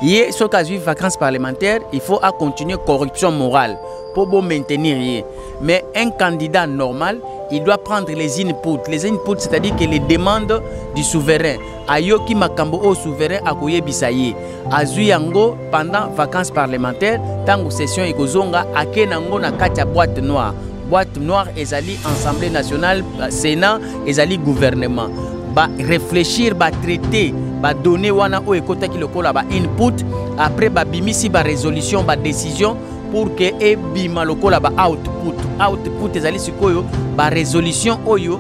Hier, ce cas de vacances parlementaires, il faut continuer corruption morale pour maintenir. Mais un candidat normal, il doit prendre les inputs. Les inputs, c'est-à-dire que les demandes du souverain. Ayoki makambo au souverain akoye bisaye. Azuyango pendant vacances parlementaires, tango session ekozonga akenango na katia boîte noire. Boîte noire ezali Assemblée nationale, Sénat, ezali gouvernement. Ba réfléchir, ba traiter, ba donner wana o ekota ki lokola ba input, après ba bimisi ba résolution, ba décision pour que e bima lokola ba output. Output ezali sikoyo ba résolution oyo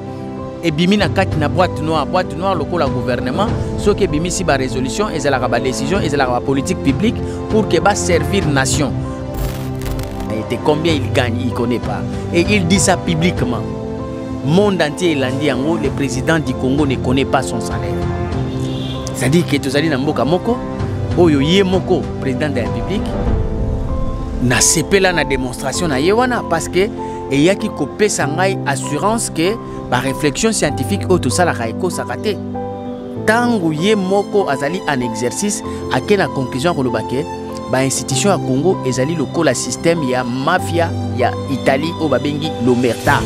e bimi na kati na boîte noire lokola gouvernement, so que bimisi ba résolution ezala ba décision, ezala ba politique publique pour que ba servir nation. Et combien il gagne, il ne connaît pas. Et il dit ça publiquement. Monde entier, il a dit, le président du Congo ne connaît pas son salaire. C'est-à-dire que tu as dit, Namboka Moko, Oyo Ye Moko, président de la République, na CP là, na démonstration, na Yewana, parce que il y a qui copie sangai assurance que la réflexion scientifique, tout ça, la Raiko Sakate. Tango Ye Moko azali en exercice, à quelle conclusion qu'on le baquet? Ba institution à Congo ezali lokola système ya mafia ya Italie au babengi l'omerta.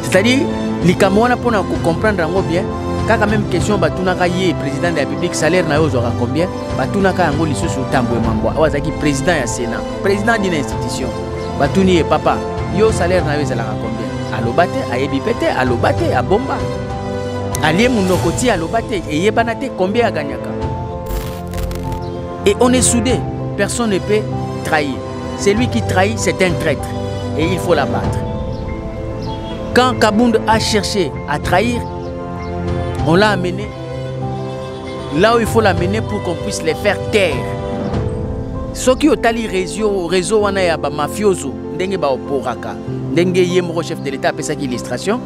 C'est-à-dire likambo wana pona ko comprendre yango bien kaka même question batunaka ye président de la République salaire na yo ozora combien batunaka yango lisusu tambwe mangwa awazaki président ya Sénat président d'une institution batuni ye papa yo salaire na yo ezalaka combien alobate ayebi pete alobate abomba alie munokoti alobate eyebana te combien aganyaka. Et on est soudés, personne ne peut trahir. Celui qui trahit, c'est un traître. Et il faut l'abattre. Quand Kabound a cherché à trahir, on l'a amené là où il faut l'amener pour qu'on puisse les faire taire. Ceux qui ont tali réseau wana ya ba mafioso, ndenge ba oporaka, ndenge yemro chef de l'État, ça qui illustration.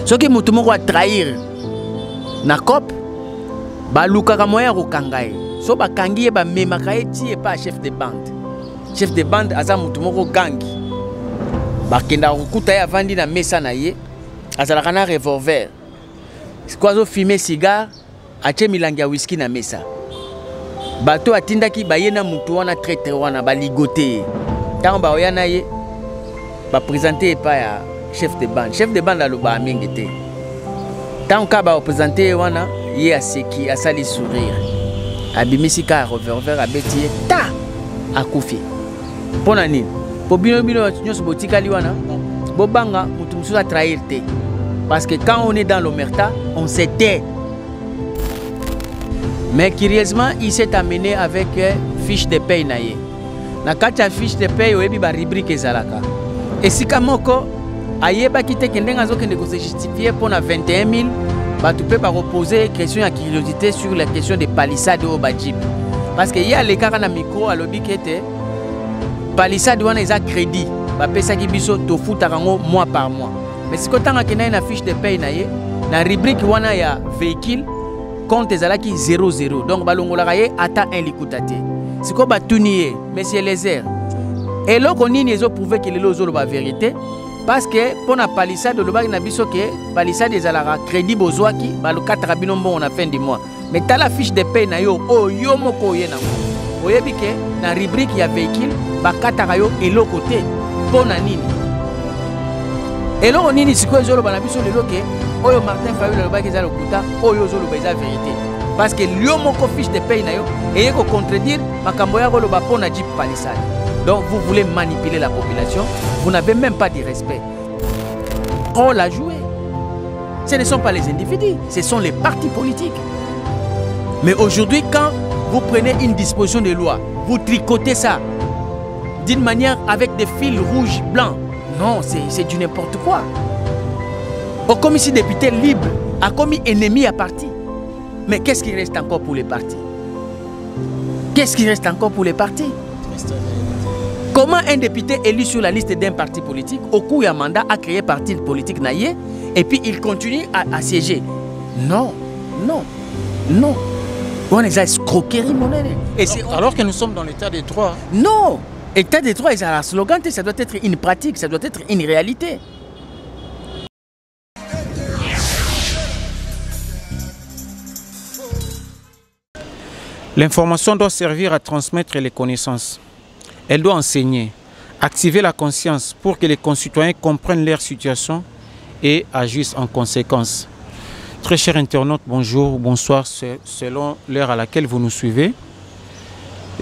Ceux qui mutumoko a trahir na cop, ba lukaka moya ko kangaye. So ba kangiye ba memaka eti pas chef de bande. Chef de bande aza mutu moko gangi. Ba kenda okuta ya vandi na mesa na ye. Azala kana revolver. Kwazo fumer cigare, ache milangi ya whisky na mesa. Bato atindaki bayena mutu wana traité wana ba ligoté. Tant ba oyana ye ba présenter pas ya chef de bande. Chef de bande aloba mingete. Tant ka ba présenter wana ye aseki asali sourire. Abimisi ka revolver abeti ta akufi pona nini po bino nyonso botikali wana bobanga mutu mususu a trahir te parce que quand on est dans l'omerta on se tait. Mais curieusement il s'est amené avec fiche de paye na ye na kati ya fiche de paye oyebi ba rubrique ezalaka esika moko ayebaki te ke ndenge azokende ko se justifier pona 21 000. Tu peux pas reposer question de curiosité sur la question des palissades au Badjib. Parce qu'il y a les cas dans le micro à l'objet qui était palissade on a crédit. Ça qui biso tofu tarango mois par mois. Mais si quand on a une fiche de paye na rubrique on a ya véhicule compte ezalaki 00. Donc balongola raye ata un likutate. Si ko batunier monsieur Lézer. Et là on n'y a prouvé que les lozo la vérité. Parce que pour la palissade, le bac n'a biso que palissade des alara crédit bozwaki, ba le 4 rabino bon on a fin du mois. Mais t'as la fiche de paye na yo, oh yo moko yena. Oyebi ke na rubrique ya véhicule, ba katara yo elo côté pour na nini. Elo nini siko zolo ba na biso lelo ke oyo Martin Fayulu le bac ezala okuta, oyo zolo ba eza vérité. Parce que yo moko fiche de paye na yo et ko contredire makambo ya ko lo ba pona jeep palissade. Donc vous voulez manipuler la population, vous n'avez même pas de respect. On l'a joué. Ce ne sont pas les individus, ce sont les partis politiques. Mais aujourd'hui, quand vous prenez une disposition de loi, vous tricotez ça d'une manière avec des fils rouges, blancs. Non, c'est du n'importe quoi. On commis ici député libre, a commis ennemi à parti. Mais qu'est-ce qui reste encore pour les partis? Qu'est-ce qui reste encore pour les partis? Comment un député élu sur la liste d'un parti politique, au cours d'un mandat, a créé un parti politique naïe et puis il continue à siéger? Non, non, non. On est à escroquerie monnaie. Alors que nous sommes dans l'état des droits. Non, l'état des droits, c'est un slogan, ça doit être une pratique, ça doit être une réalité. L'information doit servir à transmettre les connaissances. Elle doit enseigner, activer la conscience pour que les concitoyens comprennent leur situation et agissent en conséquence. Très chers internautes, bonjour, bonsoir, selon l'heure à laquelle vous nous suivez.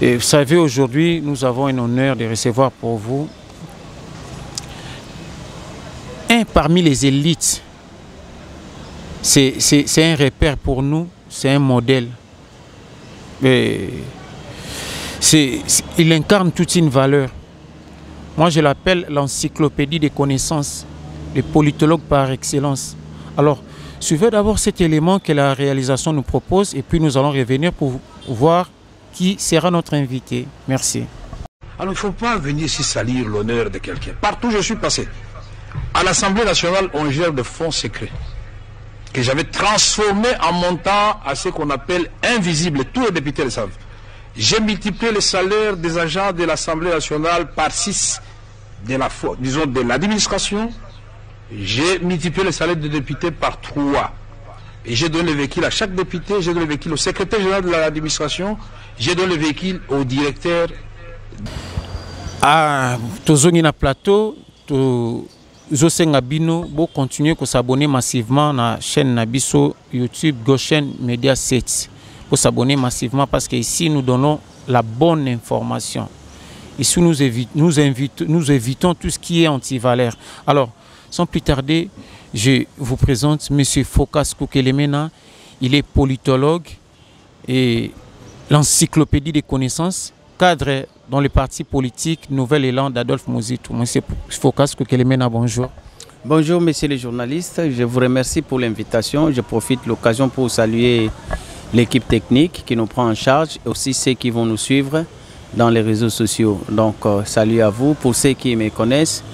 Et vous savez, aujourd'hui, nous avons un honneur de recevoir pour vous un parmi les élites. C'est un repère pour nous, c'est un modèle. Il incarne toute une valeur. Moi, je l'appelle l'encyclopédie des connaissances, le politologue par excellence. Alors, suivez d'abord cet élément que la réalisation nous propose et puis nous allons revenir pour voir qui sera notre invité. Merci. Alors, il ne faut pas venir ici salir l'honneur de quelqu'un. Partout où je suis passé, à l'Assemblée nationale, on gère de fonds secrets que j'avais transformés en montant à ce qu'on appelle invisible. Tous les députés le savent. J'ai multiplié les salaires des agents de l'Assemblée nationale par 6 de l'administration. J'ai multiplié les salaires des députés par 3. Et j'ai donné le véhicule à chaque député, j'ai donné le véhicule au secrétaire général de l'administration, j'ai donné le véhicule au directeur. Tozongi na plateau, Zosenga Bino, vous continuez à s'abonner massivement à la chaîne Nabiso YouTube Goshen Media 7. Pour s'abonner massivement parce qu'ici nous donnons la bonne information. Ici nous évitons tout ce qui est anti-valeur. Alors, sans plus tarder, je vous présente M. Phocas Kokelemena. Il est politologue et l'encyclopédie des connaissances, cadre dans le parti politique Nouvel Élan d'Adolphe Muzitu. M. Phocas Kokelemena, bonjour. Bonjour, messieurs les journalistes. Je vous remercie pour l'invitation. Je profite de l'occasion pour saluer l'équipe technique qui nous prend en charge et aussi ceux qui vont nous suivre dans les réseaux sociaux. Donc, salut à vous. Pour ceux qui me connaissent,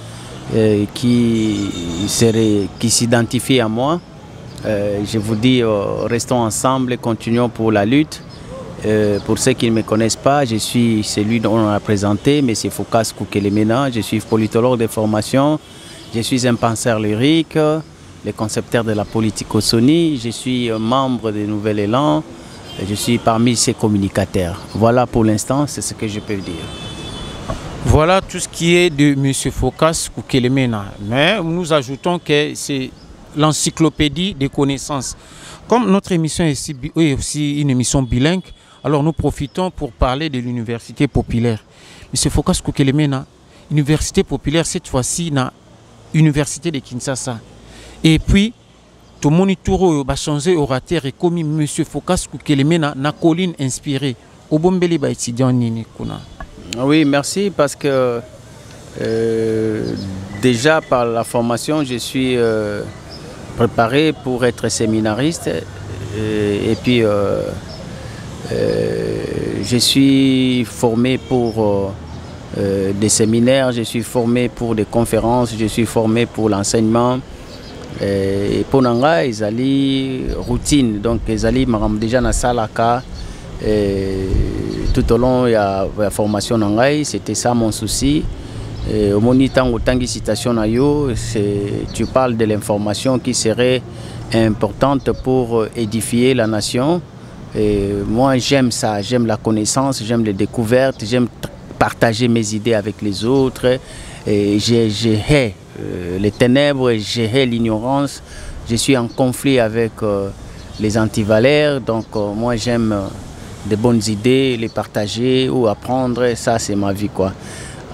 qui s'identifient à moi, je vous dis, restons ensemble et continuons pour la lutte. Pour ceux qui ne me connaissent pas, je suis celui dont on a présenté, M. Phocas Kokelemena. Je suis politologue de formation, je suis un penseur lyrique, le concepteur de la politicosoni, je suis membre de Nouvel Élan, je suis parmi ses communicateurs. Voilà pour l'instant, c'est ce que je peux dire. Voilà tout ce qui est de M. Phocas Kokelemena. Mais nous ajoutons que c'est l'encyclopédie des connaissances. Comme notre émission est aussi une émission bilingue, alors nous profitons pour parler de l'université populaire. M. Phocas Kokelemena, université populaire, cette fois-ci, na université de Kinshasa. Et puis, tout le monde va changer orateur et comme M. Phocas Kokelemena, na colline inspirée. Au Bombeli, ba étudiant nini kuna. Oui, merci parce que déjà par la formation, je suis préparé pour être séminariste et puis je suis formé pour des séminaires, je suis formé pour des conférences, je suis formé pour l'enseignement. Et pour Nanga, ils allaient routine, donc ils allaient déjà dans la salle tout au long de la formation Nanga, c'était ça mon souci. Au monitant autant de citations, tu parles de l'information qui serait importante pour édifier la nation. Et moi j'aime ça, j'aime la connaissance, j'aime les découvertes, j'aime partager mes idées avec les autres. Et je hais les ténèbres, je hais l'ignorance. Je suis en conflit avec les antivaleurs, donc moi j'aime des bonnes idées, les partager ou apprendre, ça c'est ma vie quoi.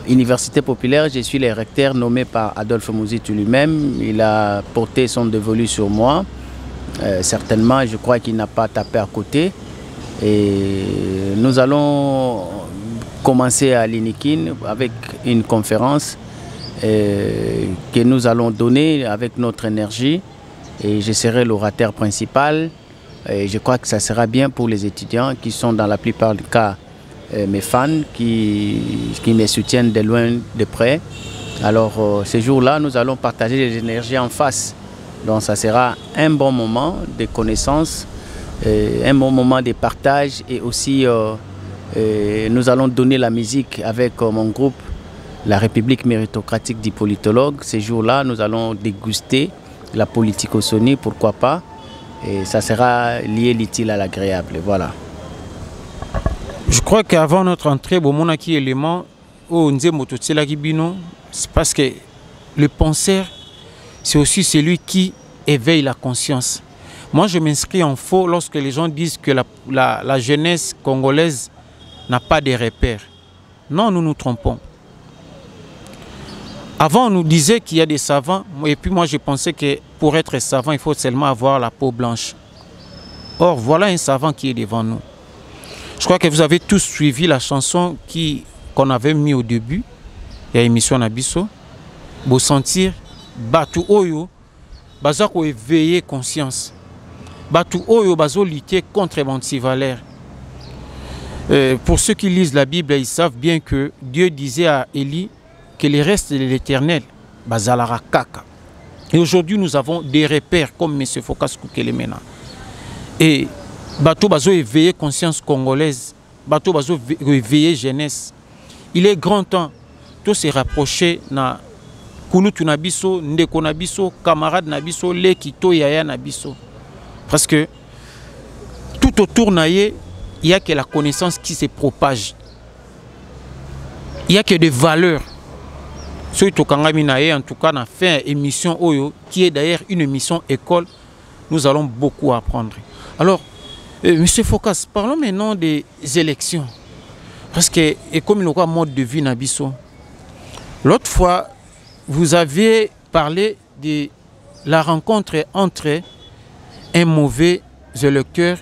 Université populaire, je suis le recteur nommé par Adolphe Muzitu lui-même. Il a porté son dévolu sur moi. Certainement, je crois qu'il n'a pas tapé à côté. Et nous allons commencer à l'Inikin avec une conférence que nous allons donner avec notre énergie. Et je serai l'orateur principal. Et je crois que ça sera bien pour les étudiants qui sont dans la plupart du cas mes fans qui me soutiennent de loin, de près. Alors ce jour-là, nous allons partager les énergies en face. Donc ça sera un bon moment de connaissance, un bon moment de partage et aussi nous allons donner la musique avec mon groupe, la République méritocratique du politologue. Ce jour-là, nous allons déguster la politicosoni, pourquoi pas. Et ça sera lié l'utile à l'agréable. Voilà. Je crois qu'avant notre entrée, bon, qui élément, c'est parce que le penseur, c'est aussi celui qui éveille la conscience. Moi, je m'inscris en faux lorsque les gens disent que la jeunesse congolaise n'a pas de repères. Non, nous nous trompons. Avant, on nous disait qu'il y a des savants, et puis moi, je pensais que pour être savant, il faut seulement avoir la peau blanche. Or, voilà un savant qui est devant nous. Je crois que vous avez tous suivi la chanson qu'on avait mis au début, il y a l'émission Nabiso. Vous sentir, Batu Oyo, Bazako éveiller conscience. Batu Oyo, Bazo lutter contre les antivaleurs. Pour ceux qui lisent la Bible, ils savent bien que Dieu disait à Élie que les restes de l'Éternel, Bazalara Kaka. Et aujourd'hui, nous avons des repères comme M. Fokas Koukelemena. Et Bato Bazo éveiller conscience congolaise, Bato Bazo éveiller jeunesse. Il est grand temps de se rapprocher na Kounutu Nabiso, Ndeko Nabiso, camarade Nabiso, Lekito Yaya Nabiso. Parce que tout autour naïe, il n'y a que la connaissance qui se propage. Il n'y a que des valeurs. Ce qui est en tout cas, on a fait une émission Oyo, qui est d'ailleurs une émission école. Nous allons beaucoup apprendre. Alors, Monsieur Fokas, parlons maintenant des élections. Parce que, et comme il y a un mode de vie Nabiso, l'autre fois, vous avez parlé de la rencontre entre un mauvais électeur,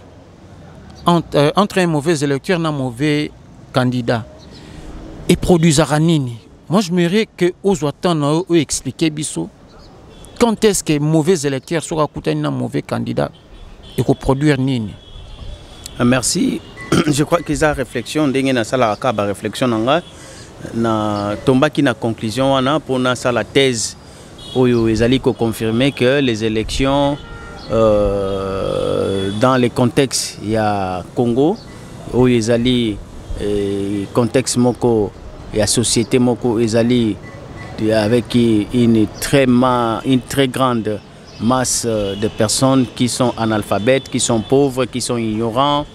entre un mauvais électeur et un mauvais candidat. Et produisent Ranini. Moi, je me dirais que aux attendants expliquer Bisso quand est-ce que mauvais électeur sera un mauvais candidat et qu'on produire Nini. Merci. Je crois que ça réflexion na sala ka réflexion na tomba qui na conclusion pour na la thèse oyo ezali ko confirmer que les élections dans les contextes il y a Congo oyo ezali contexte moko et la société moko ezali avec une très grande masse de personnes qui sont analphabètes, qui sont pauvres, qui sont ignorants,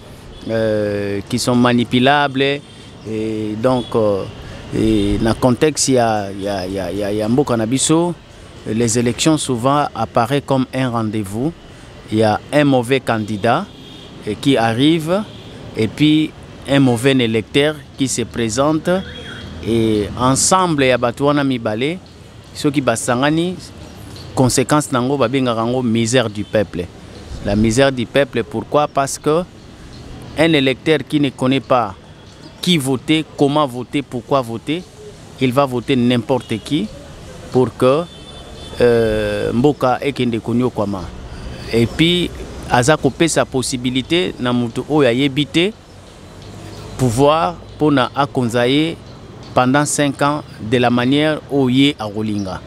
qui sont manipulables. Et donc, dans le contexte, il y a Mboka Nabiso, les élections souvent apparaissent comme un rendez-vous. Il y a un mauvais candidat qui arrive et puis un mauvais électeur qui se présente. Et ensemble, il y a Batouana Mibale, ceux qui basangani. Conséquence nango babengarango misère du peuple. La misère du peuple, pourquoi? Parce que un électeur qui ne connaît pas qui voter, comment voter, pourquoi voter, il va voter n'importe qui pour que Mboka ekende konyo kwama. Et puis aza kopé sa possibilité na mutu oyo ayebité pouvoir pour na akonzaye pendant 5 ans de la manière oye a Rolinga.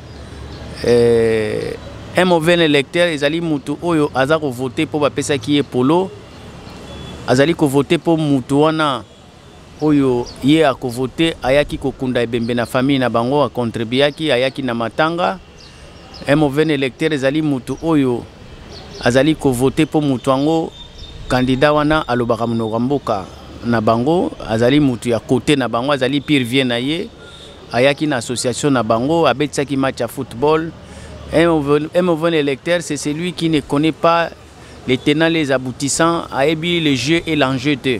Un mauvais électeur, Azali Moutou Oyo, Azako voté pour Bapesa qui est polo, Azali ko voté pour Moutouana Oyo, Ye a ko voté, Ayaki Kokunda et Bembe na famille na bango a contribuaki, Ayaki na matanga. Un mauvais électeur, Azali Moutou Oyo, Azali ko voté pour Moutouango, candidat wana Alobaramuno Ramboka na bango, Azali Moutou ya côté na bango, Azali pire vient na ye. Ayaki une association na bango, abetsa qui match à football. Un mauvais électeur, c'est celui qui ne connaît pas les tenants, les aboutissants, aébi le jeu et l'enjeu de.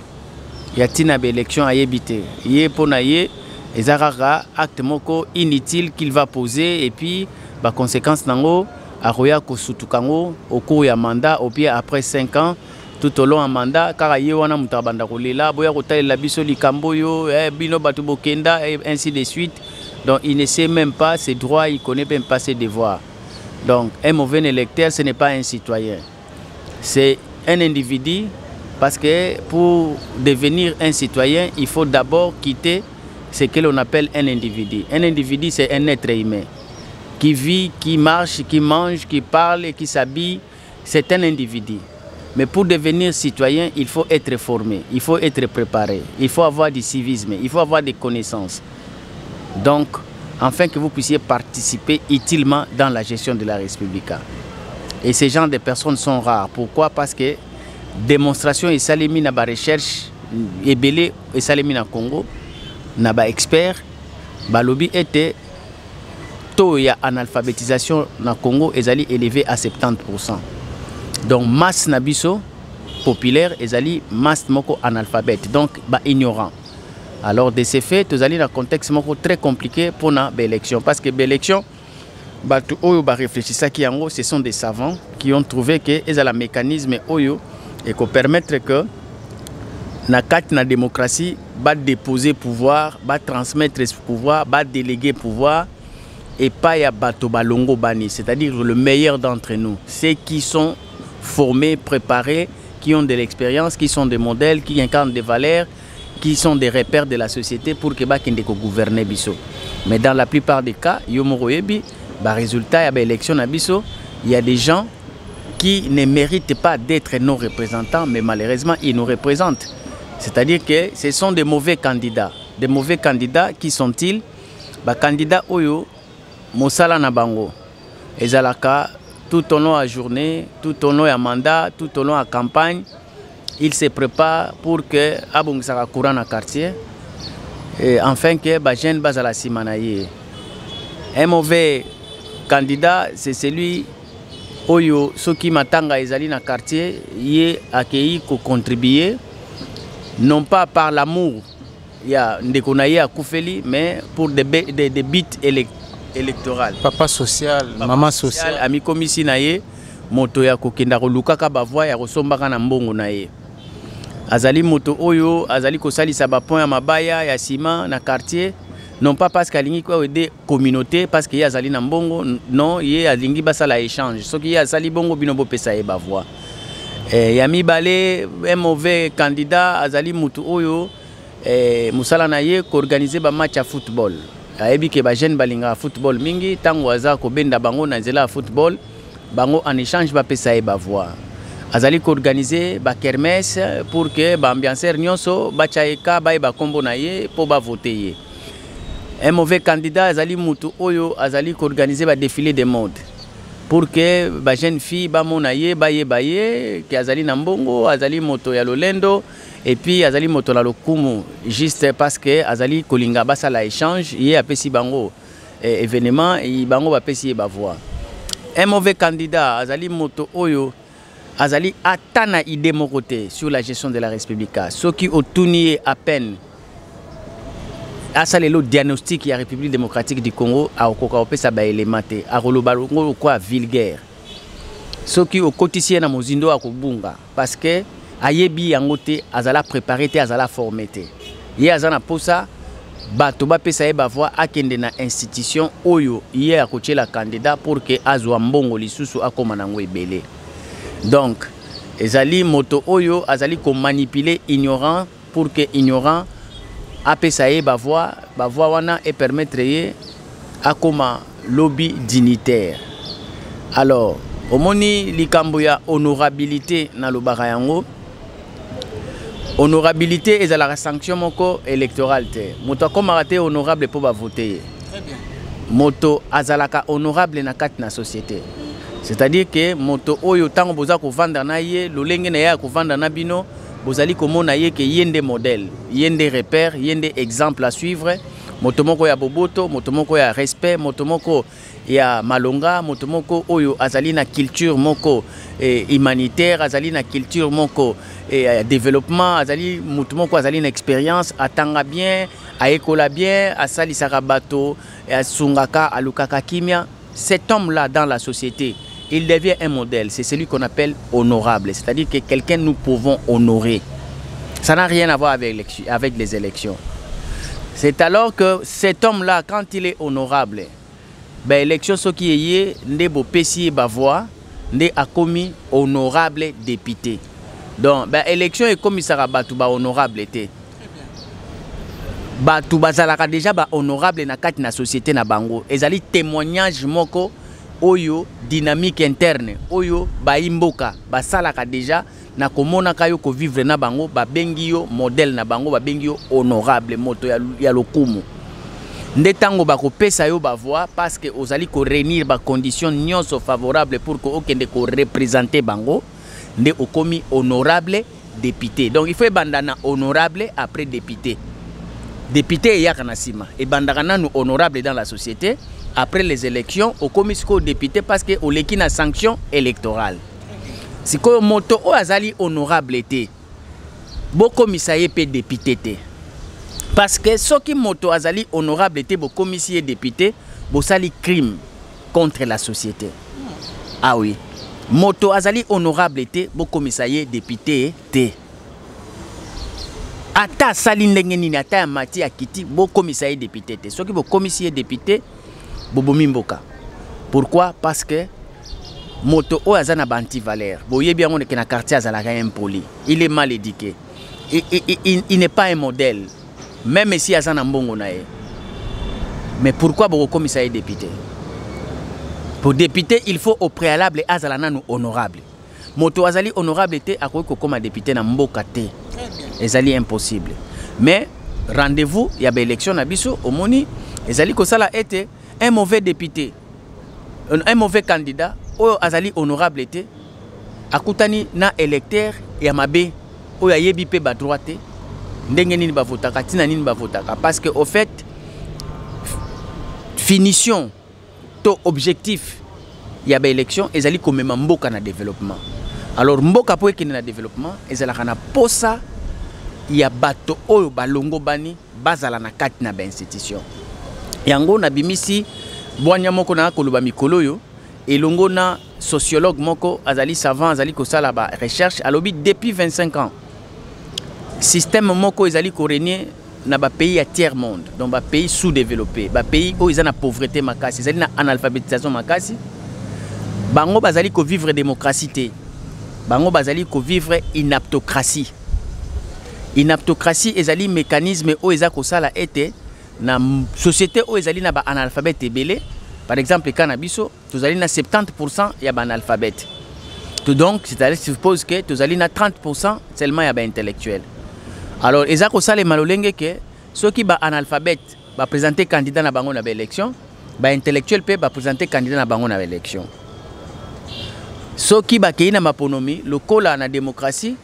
Yatina élection aébité. Yé ponaye, ezarara acte moko inutile qu'il va poser et puis par conséquence nango aroya kosutukango au cours ya mandat au pied après 5 ans. Tout au long du mandat, car il y a un mutabanda kolela, boya kotalela biso likambo yo, bino batu bokenda et ainsi de suite. Donc il ne sait même pas ses droits, il connaît même pas ses devoirs. Donc un mauvais électeur, ce n'est pas un citoyen. C'est un individu parce que pour devenir un citoyen, il faut d'abord quitter ce que l'on appelle un individu. Un individu, c'est un être humain qui vit, qui marche, qui mange, qui parle et qui s'habille. C'est un individu. Mais pour devenir citoyen, il faut être formé, il faut être préparé, il faut avoir du civisme, il faut avoir des connaissances. Donc, afin que vous puissiez participer utilement dans la gestion de la République. Et ces genres de personnes sont rares. Pourquoi? Parce que démonstration et salimina ba recherche ebele esalemi na Congo na ba expert balobi était taux ya analphabétisation na Congo ezali élevé à 70%. Donc masse na biso populaire ezali masse moko analphabète, donc ba ignorant. Alors de ces faits, tous allons dans un contexte très compliqué pour l'élection. Parce que l'élection, ce sont des savants qui ont trouvé que y a un mécanisme et qui permettre que la démocratie va déposer pouvoir, va transmettre ce pouvoir, va déléguer pouvoir et pas ya bato balongo bani, c'est-à-dire le meilleur d'entre nous, ceux qui sont formés, préparés, qui ont de l'expérience, qui sont des modèles, qui incarnent des valeurs, qui sont des repères de la société pour que bakende ko gouverner biso. Mais dans la plupart des cas, yomoroyebi, ba résultat ya ba élection na biso, il y a des gens qui ne méritent pas d'être nos représentants, mais malheureusement ils nous représentent. C'est-à-dire que ce sont des mauvais candidats. Des mauvais candidats, qui sont-ils? Ba candidats oyo mosala na bango ezalaka tout au long de la journée, tout au long de mandat, tout au long de la campagne. Il se prépare pour que abong saka courant na quartier et enfin que ba jeune bazala simanaye. Un mauvais candidat, c'est celui oyo soki matanga ezali na quartier yé accueilli ko contribuer non pas par l'amour ya ndeko na ye akufeli, mais pour des buts électoraux. Papa social, maman social, ami komisi na ye moto ya kokenda ko lukaka ba voix ya kosombaka na mbongo na ye. Azali moto oyo azali kosalisa ba point ya mabaya ya ciment na quartier, non pas parce qu'alingi ko aider communauté, parce que azali na mbongo, non, ye alingi basala échange. Soki ya azali bongo bino bo pesa ye ba voix. Ya mibale un mauvais candidat azali moto oyo musala na ye ko organiser ba match ya football. Ayebi ke ba jeune balinga football mingi tango aza ko benda bango na nzela football, bango en échange ba pesa ye ba voix. Azali ko organiser ba kermesse pour que ba ambianceur nyonso ba chaika ba ba kombo na ye pour ba voter ye. Un mauvais candidat azali mutu oyo azali ko organiser ba défilé de mode pour que ba jeune fille ba mona ye ba ye que azali na mbongo, azali moto ya lolendo et puis azali moto la lokumu juste parce que azali kolinga basa la échange ye apesi bango événement et bango ba pesi ba voix. Un mauvais candidat azali moto oyo azali atana idée mon côté sur la gestion de la République. Ceux qui ont tourné à peine à ça le diagnostic de la République démocratique du Congo a okoka sa ba élémenté a rolobalongo quoi vulgaire. Ceux qui ont cotisé na mozindo a kobunga parce que ayebi yangote azala préparé te azala formé te. Ye azana posa bato ba pesa ye ba voix akende na institution oyo ye akoche la candidat pour que azwa mbongo lisusu akoma nango ebele. Donc, ezali moto oyo azali ko manipuler ignorant pour que ignorant apesaye ba voix wana et permettre ye akoma lobby dignitaire. Alors, omoni likambo ya honorabilité na lobaka yango. Honorabilité ezala sanction moko électorale te. Moto akoma te honorable pour ba voter. Très bien. Moto azalaka honorable na kati na société. C'est-à-dire que moto oyo tango boza ko vanda na ye lolenge na ya ko vanda na bino bozali komona ye ke yende modèle, yende repère, yende exemple à suivre. Moto moko ya boboto, moto moko ya respect, moto moko ya malonga, moto moko oyo azali na culture moko humanitaire, azali na culture moko développement, azali moto moko azali na expérience, atanga bien, aekola bien, asali sarabato, asungaka alukaka kimia. Cet homme-là dans la société, il devient un modèle. C'est celui qu'on appelle honorable. C'est-à-dire que quelqu'un nous pouvons honorer. Ça n'a rien à voir avec les élections. C'est alors que cet homme-là, quand il est honorable, ben l'élection, ce qui est, n'est beau pécier bavois, n'est a commis honorable député. Donc, ben élection est commissaire à Batouba honorable était. Batu bazalaka déjà ba honorable na kati na société na bango. Ezali témoignage moko oyo dynamique interne oyo ba imboka ba salaka déjà na komona kayo ko vivre na bango ba bengi yo modèle na bango ba bengi yo honorable moto ya lokumu. Nde tango ba ko pesa yo ba voix parce que ozali ko réunir ba conditions nyonso favorables pour que okende ko représenter bango nde okomi honorable député. Donc il faut bandana honorable après député. Député et Yakanasima. Et bandana nous honorable dans la société. Après les élections, au commissaire député parce que au l'équipe a sanction électorale. Si que moto o azali honorable était, bon commissariat peut député. Parce que ce qui moto azali honorable était, bon commissaire député, bon sali crime contre la société. Ah oui. Moto azali honorable était, bon commissariat député té. Ata sali ndengeni ni ata mati akiti, bon commissariat député té. Ce qui bon commissaire député Bobo Mimboka. Pourquoi? Parce que moto o azana banti valeur. Boye bien on est na quartier azalaka impoli. Il est mal éduqué. Il n'est pas un modèle. Même si azana mbongo nae. Mais pourquoi Bobo commissaire député? Pour député, il faut au préalable azalana nous honorable. Moto azali honorable était à quoi comme député na mboka té. Ezali impossible. Mais rendez-vous, il y a des élections à biso au moni, ezali ko sala était un mauvais député, un mauvais candidat, ou azali honorable était, akutani na électeur ya mabe, ou ya yebi pe ba droite, ndenge nini ba votaka, tina nini ba votaka, parce que au fait, finition, to objectif, ya ba élection, ezali comme mboka na développement. Alors mboka po ekene na développement, ezala kana posa, ya bato oyo balongo bani, bazala na kati na ba institution. Yango na bimisi boanya moko na koloba mikolo yo elongo na sociologue moko azali savant azali kosala ba recherche alobi depuis 25 ans système moko ezali ko régner na ba pays ya tiers monde donc ba pays sous-développés ba pays où ils ont la pauvreté makasi ezali na analphabétisation makasi bango bazali ko vivre démocratie te bango bazali ko vivre inaptocratie ezali mécanisme où eza kosala ete na société où ezali na ba analphabète ebele par exemple cannabiso tozali na 70% ya ba analphabète tout donc c'est-à-dire suppose que tozali na 30% seulement ya ba intellectuel alors eza ko sala malolenge que ceux qui ba analphabète ba présenter candidat na bango na ba élection ba intellectuel pe ba présenter candidat na bango na ba élection ceux qui ba keina maponomi lokola na démocratie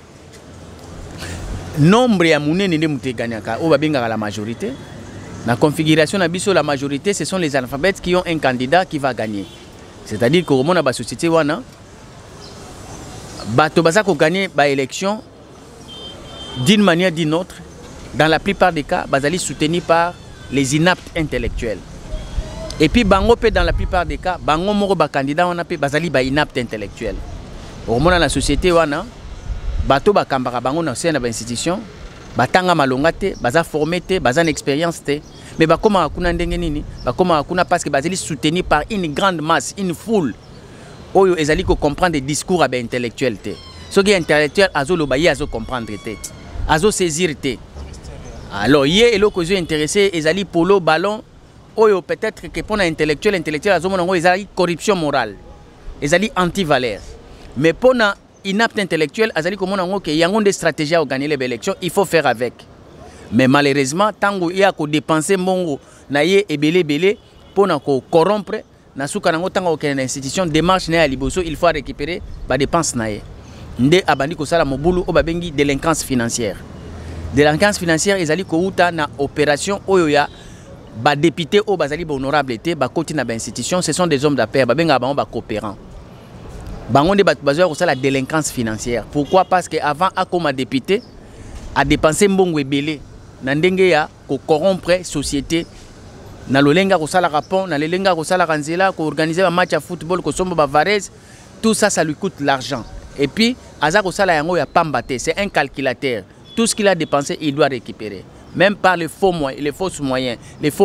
nombre ya munene nde muteganyaka o ba bengaka la majorité. La configuration de la majorité, ce sont les analphabètes qui ont un candidat qui va gagner. C'est-à-dire que dans la société, bato baza ko gagner ba élection d'une manière ou d'une autre. Dans la plupart des cas, bazali soutenu par les inaptes intellectuels. Et puis bango pe dans la plupart des cas, bango moko ba candidat on a pe bazali ba inapte intellectuel. Au moment dans la société wana, bato ba kambara bango na sein na ba institution. Batanga malongate, baza formé te, baza une expérience te, mais bakoma akuna ndenge nini, bakoma akuna parce que bazali soutenu par une grande masse, une foule. Oyo ezali ko comprendre des discours abe intellectuels te. Ce qui est intellectuel azo lobaye azo comprendre te, azo saisir te. Alors yé elo ko zo intéressé ezali polo ballon, oyo peut-être que pour un intellectuel azo monango ezali corruption morale, ezali anti-valeur. Mais pour na inapte intellectuel, azali komona ngo ke yango des stratégies à gagner les élections, il faut faire avec. Mais malheureusement, tango il y a ko dépenser mbongo na ye ebele pour na ko corrompre na suka nango tango ke na institution démarche na ya liboso, il faut récupérer ba dépense na ye. Nde abandi ko sala mobulu o babengi délinquance financière. Délinquance financière ezali ko uta na opération oyo ya ba député o bazali ba honorabilité ba koti na ba institution, ce sont des hommes d'affaires ba benga ba coopérants. Bango de bazoa ko la délinquance financière. Pourquoi? Parce que avant a comme député a dépensé mbongo ebele na ndenge ya ko corrompre société na lolenga ko sala rapon na lelenga ko sala kanzela ko organiser un match de football ko sombo ba Varese, tout ça ça lui coûte l'argent. Et puis aza ko sala yango ya pambate, c'est un calculateur. Tout ce qu'il a dépensé, il doit récupérer. Même par les faux moyens, les faux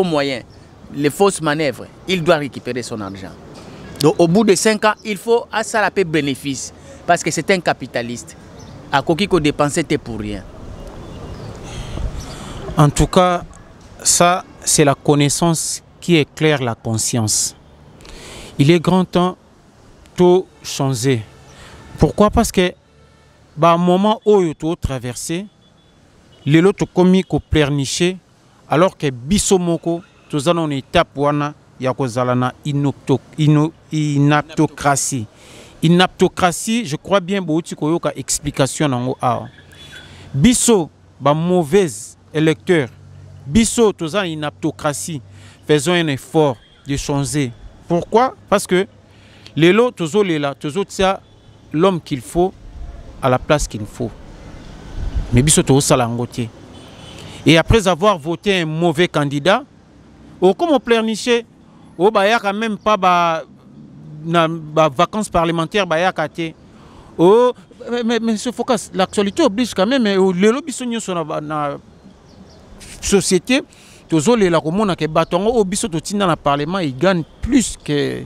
moyens, les fausses manœuvres, il doit récupérer son argent. Donc au bout de 5 ans, il faut à ça la paix bénéfice. Parce que c'est un capitaliste. À quoi qu'il dépenser pour rien. En tout cas, ça c'est la connaissance qui éclaire la conscience. Il est grand temps de changer. Pourquoi? Parce que bah, au moment où tu as traversé, les autres commis ko pleurnicher alors que bisomoko tous en étape wana ya kozalana inaptocratie. Inaptocratie, je crois bien beaucoup koyoka explication nango a. Bisso, ba mauvaise électeur. Bisso, tous en inaptocratie. Faisons un effort de changer. Pourquoi? Parce que les lots, toujours les là, toujours ça, l'homme qu'il faut à la place qu'il faut. Mais Bisso, tout ça l'angotier. Et après avoir voté un mauvais candidat, comme on pleurnichait, il n'y a quand même pas de vacances parlementaires. Mais ce focus, l'actualité oblige quand même. Les lobbies sont dans la société. Toujours les locaux qui battent au biso dans le parlement, ils gagnent plus que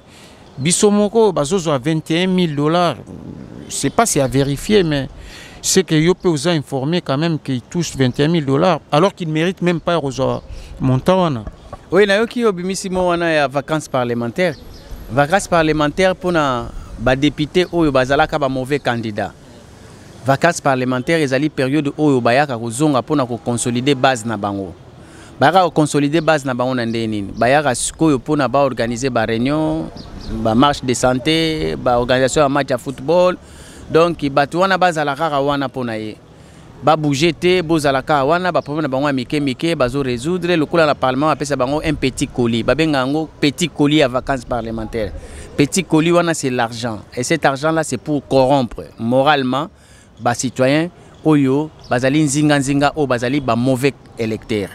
Bissomoko, bazozo à 21 000 $. Je ne sais pas si à vérifier, mais je sais que Yope vous a informé quand même qu'il touche 21 000 $, alors qu'il ne mérite même pas montant. Oui, nayoki obimissimo wana ya vacances parlementaires. Vacances parlementaires pour les députés ou bazalaka ba mauvais candidats. Vacances parlementaires ezali période où bayaka kozonga pour consolider base na bango. Bayaka consolider base na bango na ndeni. Bayaka sikoyo pour organiser ba réunion, ba marche de santé, ba organisation de match de football. Donc batu wana bazalaka wana pona ye. Ba bouger te bozalaka wana ba problème bango mike bazo résoudre le coup dans le parlement appelle bango un petit colis. Ba bengango petit colis à vacances parlementaires. Petit colis wana c'est l'argent et cet argent là c'est pour corrompre moralement ba citoyens oyo bazali nzinga o bazali ba mauvais électeurs.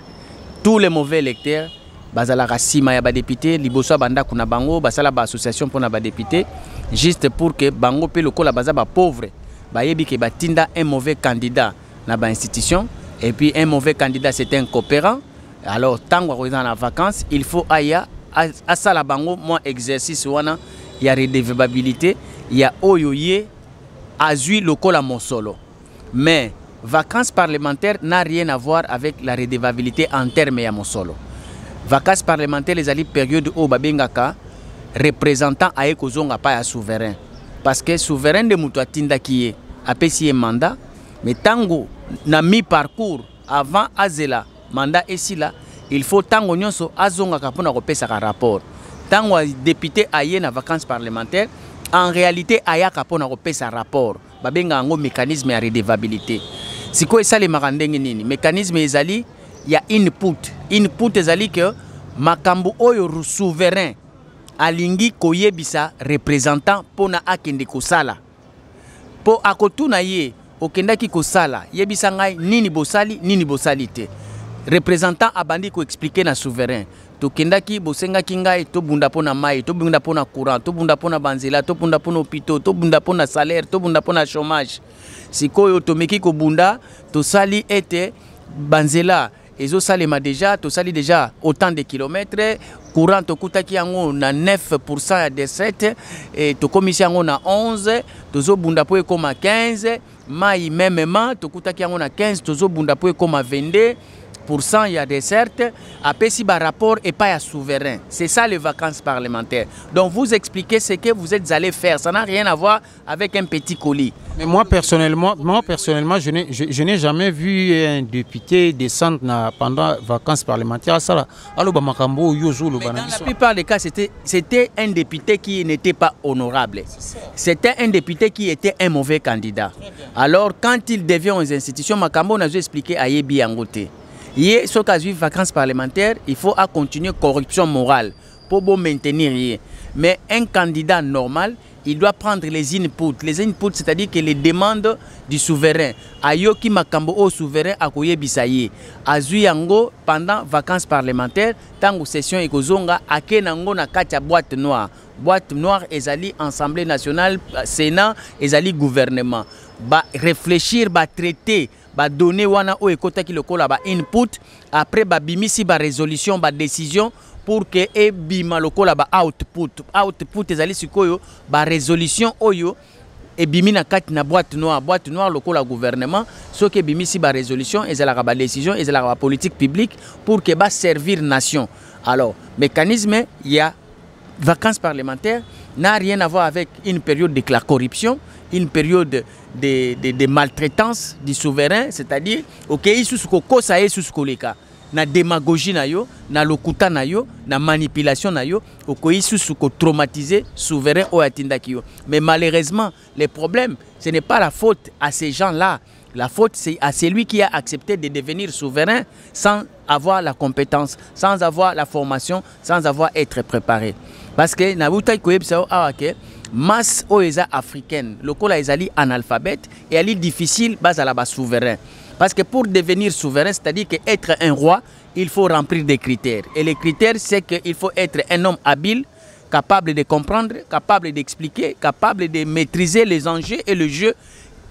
Tous les mauvais électeurs bazalaka sima ya ba député liboso banda kuna bango basala ba association pour na ba député juste pour que bango pe lokola baza ba pauvre ba yebi ke batinda un mauvais candidat na ba institution et puis un mauvais candidat c'est un coopérant. Alors tant qu'on est dans la vacances, il faut aya à ça la bango moi exercice wana il y a redevabilité, il y a oyoye azui lokola mosolo. Mais vacances parlementaires n'a rien à voir avec la redevabilité en termes ya mosolo. Vacances parlementaires les ali période où babengaka représentant aye kozonga pa ya souverain parce que souverain de mutu atinda kiye apesi mandat mais tango na mi parcours avant azela mandat esila il faut tango nyonso azonga kapona kopesa ka rapport tango député aye na vacances parlementaires en réalité aya kapona kopesa rapport babenga ngo mécanisme ya redevabilité siko esale makandenge nini mécanisme ezali ya input ezali que makambo oyo souverain alingi koyebisa représentant pona akende kosala po akotuna ye okendaki kosala yebisa ngai nini bosali te représentant abandi ko expliquer na souverain tokendaki bosengaki ngai to bunda pona mai to bunda pona courant to bunda pona banzela to bunda pona hôpital to bunda pona salaire to bunda pona chômage sikoyo tomeki ko bunda to sali ete banzela ezo salema déjà to sali déjà autant de kilomètres courant to kutaki yango na 9% ya D7 et to komisi yango na 11 tozo bunda po ekoma 15 mai memement to kutaki yango na 15 tozo bunda po ekoma 22%. Il y a des certes, après si par rapport et pas à souverain. C'est ça les vacances parlementaires. Donc vous expliquez ce que vous êtes allé faire. Ça n'a rien à voir avec un petit colis. Mais moi personnellement, je n'ai jamais vu un député descendre pendant les vacances parlementaires. Dans la plupart des cas, c'était un député qui n'était pas honorable. C'était un député qui était un mauvais candidat. Alors quand il devient aux institutions, Makambo n'a expliqué à Yebi Angote. Ce cas de vacances parlementaires, il faut continuer corruption morale pour maintenir. Mais un candidat normal, il doit prendre les inputs. Les inputs, c'est-à-dire que les demandes du souverain. Ayoki makambo au souverain akoye bisaye. Azuyango pendant vacances parlementaires, tango session ekozonga akenango na katia boîte noire. Boîte noire ezali Assemblée nationale, Sénat, ezali gouvernement. Ba réfléchir, ba traiter, ba donner wana o ekota ki lokola ba input, après ba bimisi ba résolution, ba décision pour que e bima lokola ba output. Output ezali sikoyo ba résolution oyo et bimi na kati na boîte noire lokola gouvernement, ce que bimisi ba résolution ezala ba décision, ezala ba politique publique pour que ba servir nation. Alors, mécanisme, il y a vacances parlementaires n'a rien à voir avec une période de la corruption, une période de maltraitance du souverain, c'est-à-dire ok sous kosa et sous koleka. na démagogie na yo, na lokuta na yo, na manipulation na yo, okoyi susu ko traumatiser souverain o atindaki yo. Mais malheureusement, les problèmes, ce n'est pas la faute à ces gens-là. La faute, c'est à celui qui a accepté de devenir souverain sans avoir la compétence, sans avoir la formation, sans avoir être préparé. Parce que nabuta koyebisa awake masse oeza africaine, lokola ezali analphabète et ali difficile bazala ba souverain. Parce que pour devenir souverain, c'est-à-dire qu'être un roi, il faut remplir des critères. Et les critères, c'est qu'il faut être un homme habile, capable de comprendre, capable d'expliquer, capable de maîtriser les enjeux et le jeu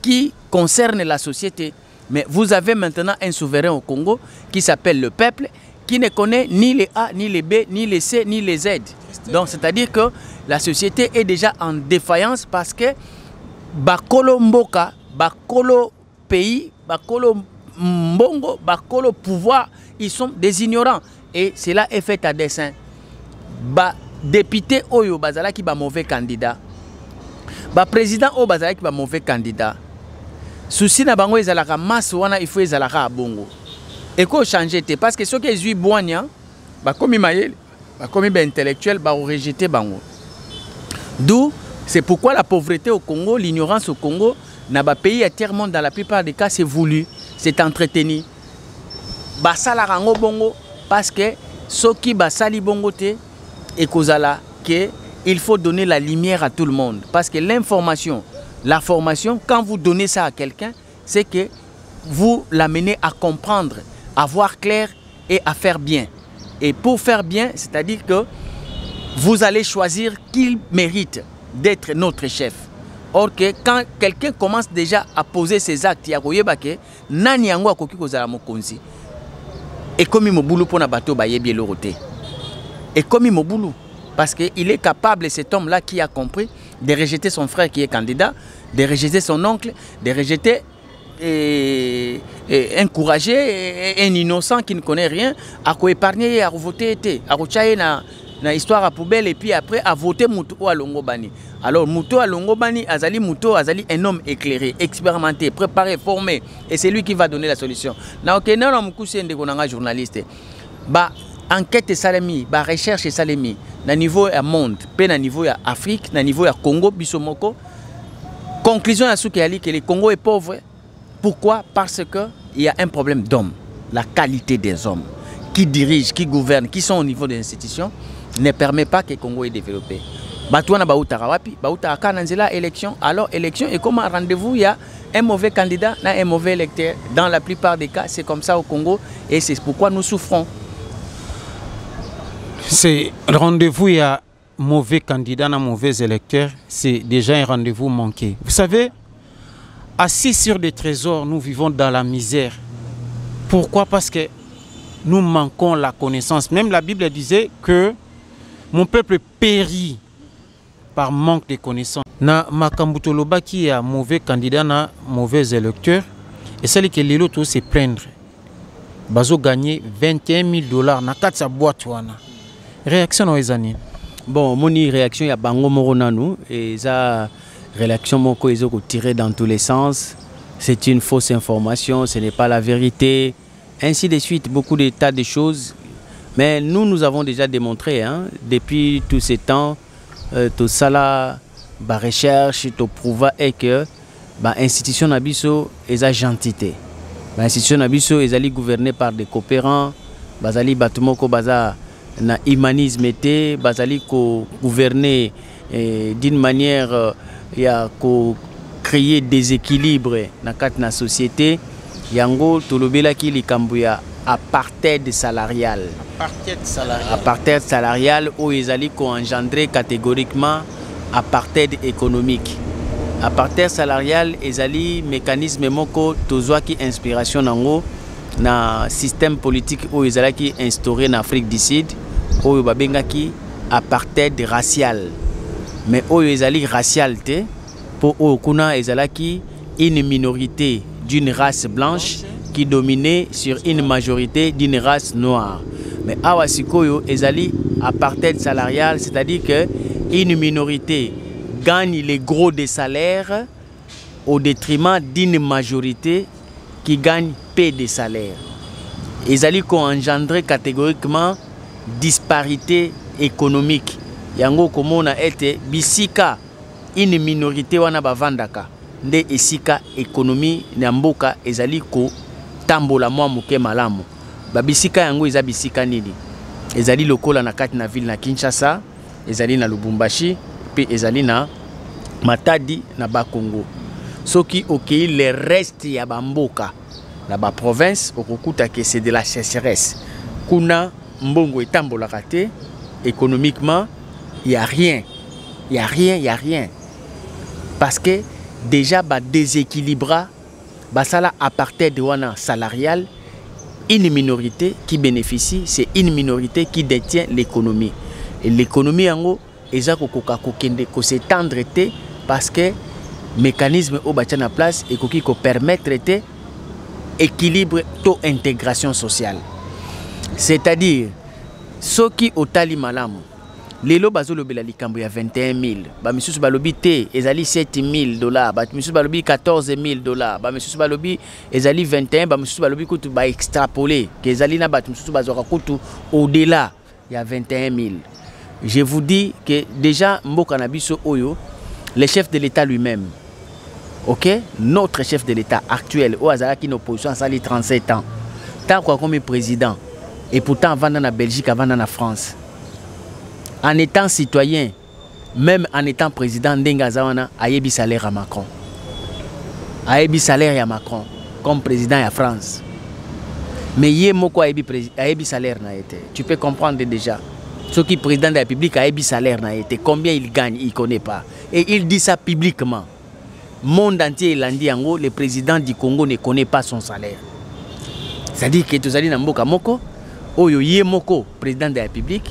qui concernent la société. Mais vous avez maintenant un souverain au Congo qui s'appelle le peuple, qui ne connaît ni les A, ni les B, ni les C, ni les Z. Donc c'est-à-dire que la société est déjà en défaillance parce que Bakolo Mboka, Bakolo pays, Bakolo Mbongo, Bakolo pouvoir, ils sont des ignorants. Et cela est fait à dessein. Député Oyo Bazala qui va mauvais candidat. Président Oyo Bazala qui va mauvais candidat. Souci na bango ezalaka masse wana il faut ezalaka à bongo. Et quoi changer parce que ceux qui ont eu boigna, comme mayel, comme intellectuel, rejeter bango. D'où c'est pourquoi la pauvreté au Congo, l'ignorance au Congo, n'a pas pays à tiers-monde dans la plupart des cas c'est voulu, c'est entretenu. Basala rango bongo parce que ceux qui basali bongo te et kozala que il faut donner la lumière à tout le monde parce que l'information, la formation, quand vous donnez ça à quelqu'un, c'est que vous l'amenez à comprendre, à voir clair et à faire bien. Et pour faire bien, c'est-à-dire que vous allez choisir qui mérite d'être notre chef. Or que quand quelqu'un commence déjà à poser ses actes, nani yango akoki kozala mokonzi. Et comme Mobulu pour na bateau bayebi elorote. Et comme Mobulu parce qu'il est capable, cet homme-là qui a compris, de rejeter son frère qui est candidat, de rejeter son oncle, de rejeter et encourager un innocent qui ne connaît rien, à épargner, à voter, à rechailler na histoire à poubelle et puis après à voter Moutou à Longobani. Alors Moutou à Longobani, Azali Moutou, Azali un homme éclairé, expérimenté, préparé, formé, et c'est lui qui va donner la solution. Na ok non non mkusi ndekonanga journaliste. Enquête salami, recherche salami, na niveau à monde, pe na niveau à Afrique, na niveau à Congo, bisomoko. Conclusion à ce que le Congo est pauvre. Pourquoi? Parce qu'il y a un problème d'hommes. La qualité des hommes qui dirigent, qui gouvernent, qui sont au niveau des institutions ne permet pas que le Congo est développé. Batouana Baoutarawapi, Baoutaraka Nanzela, élection. Alors, élection est comme un rendez-vous, il y a un mauvais candidat, un mauvais électeur. Dans la plupart des cas, c'est comme ça au Congo et c'est pourquoi nous souffrons. C'est le rendez-vous, il y a mauvais candidat, un mauvais électeur, c'est déjà un rendez-vous manqué. Vous savez, assis sur des trésors, nous vivons dans la misère. Pourquoi? Parce que nous manquons la connaissance. Même la Bible disait que mon peuple périt par manque de connaissance. Na Makambutoloba qui a mauvais candidat, na mauvais électeur, et celle qui est l'autre c'est plaindre. Bazo gagné $21,000 na katsa boîte wana. Réaction aux années. Bon, mon réaction il y a bango moronanu et ça réaction moko ezoko tiré dans tous les sens. C'est une fausse information, ce n'est pas la vérité. Ainsi de suite, beaucoup de tas de choses. Mais nous avons déjà démontré depuis tous ces temps, tout ça là, recherche, tout prouva est que l'institution Nabiso est à gentillité. L'institution Nabiso est gouvernée par des coopérants, bazali batumoko baza na humanisme était bazali ko gouverner d'une manière ko créer des équilibres dans la société yango tolobela ki likambu ya apartheid salarial où ils allaient engendrer catégoriquement apartheid économique. Apartheid salarial ils allaient mécanisme moko tozwa ki inspiration nango na système politique où ils allaient instauré en Afrique du Sud où babengaki apartheid racial. Mais où ils allaient racial te pour okuna ils allaient une minorité d'une race blanche qui dominait sur une majorité d'une race noire. Mais awasikoyo ezali apartheid salarial, c'est-à-dire que une minorité gagne les gros des salaires au détriment d'une majorité qui gagne peu de salaires. ezali ko engendrer catégoriquement disparité économique. Yango komona ete bisika une minorité wana bavandaka nde esika économie na mboka ezali ko tambola mwa moke malamu. Babisika yango eza bisika nini? Ezali lokola na kati na ville na Kinshasa, ezali na Lubumbashi, pe ezali na Matadi na Bakongo. Soki okei les restes ya bamboka na ba province okokuta que c'est de la sécheresse. Kuna mbongo etambola kate économiquement, il y a rien. Il y a rien, il y a rien. Parce que déjà ba déséquilibra ba sala apartheid wana salarial, une minorité qui bénéficie, c'est une minorité qui détient l'économie. Et l'économie en eza kokoka kokende ko s'étendre parce que mécanisme au bâti na place et qui permettre équilibre to intégration sociale. C'est-à-dire ceux qui au tali malamu lelo bazolo bela likambo ya 21 000 ba misusu balobi te ezali 7 000 $, ba misusu balobi 14 000 $, ba misusu balobi ezali 21, ba misusu balobi kutu ba extrapoler que ezali na ba misusu bazoka kutu au-delà ya 21 000. Je vous dis que déjà mboka na biso oyo le chef de l'État lui-même, ok, notre chef de l'État actuel au hasard qui est en opposition à 37 ans, tant quoi comme président et pourtant avant dans la Belgique, avant dans la France. En étant citoyen, même en étant président, Ndengazawana a yebi salaire à Macron. A yebi salaire à Macron comme président à France. Mais yé moko a yebi salaire na été. Tu peux comprendre déjà. Ce qui est président de la République a yebi salaire na été. Combien il gagne, il ne connaît pas. Et il dit ça publiquement. Monde entier il a dit en gros, le président du Congo ne connaît pas son salaire. C'est-à-dire que tu as dit na mboka moko, oyo yé moko président de la République.